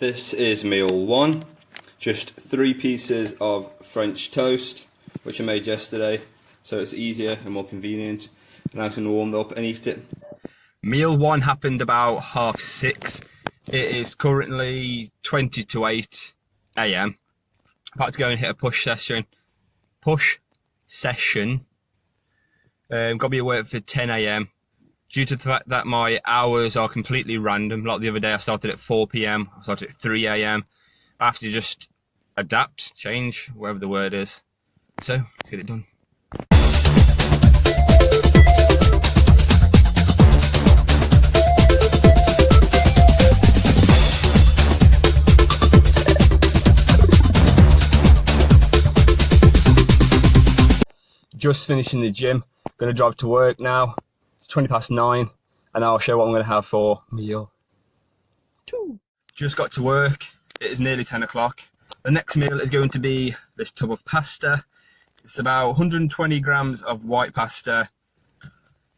This is meal one, just 3 pieces of French toast, which I made yesterday, so it's easier and more convenient, and I can warm it up and eat it. Meal one happened about 6:30. It is currently 20 to 8 AM. About to go and hit a push session. Got to be at work for 10 AM. Due to the fact that my hours are completely random. Like the other day I started at 4 PM, I started at 3 AM. I have to just adapt, change, whatever the word is. So, let's get it done. Just finishing the gym, gonna drive to work now. It's 9:20 and I'll show what I'm gonna have for meal 2. Just got to work, it is nearly 10 o'clock. The next meal is going to be this tub of pasta. It's about 120 grams of white pasta,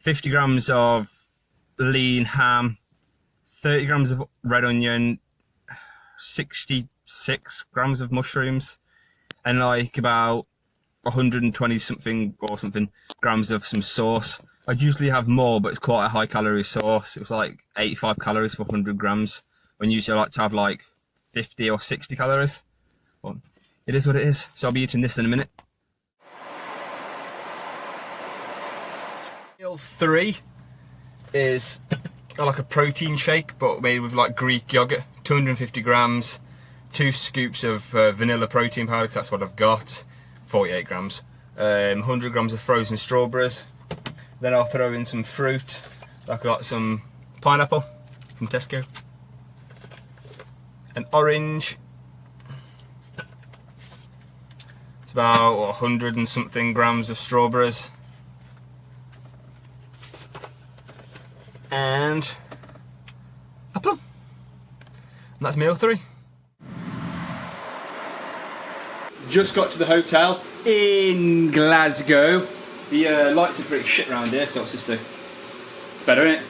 50 grams of lean ham, 30 grams of red onion, 66 grams of mushrooms, and like about 120 something grams of some sauce. I'd usually have more, but it's quite a high calorie sauce. It was like 85 calories for 100 grams, when usually I like to have like 50 or 60 calories. But it is what it is, so I'll be eating this in a minute. Meal 3 is like a protein shake, but made with like Greek yogurt, 250 grams, 2 scoops of vanilla protein powder, because that's what I've got. 48 grams, 100 grams of frozen strawberries. Then I'll throw in some fruit. I've got some pineapple from Tesco, an orange. It's about 100 and something grams of strawberries. And a plum. And that's meal 3. Just got to the hotel in Glasgow. The lights are pretty shit around here, so it's better, isn't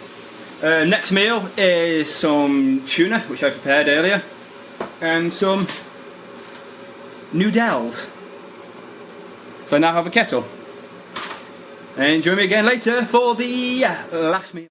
it? Next meal is some tuna, which I prepared earlier, and some noodles. So I now have a kettle. And join me again later for the last meal.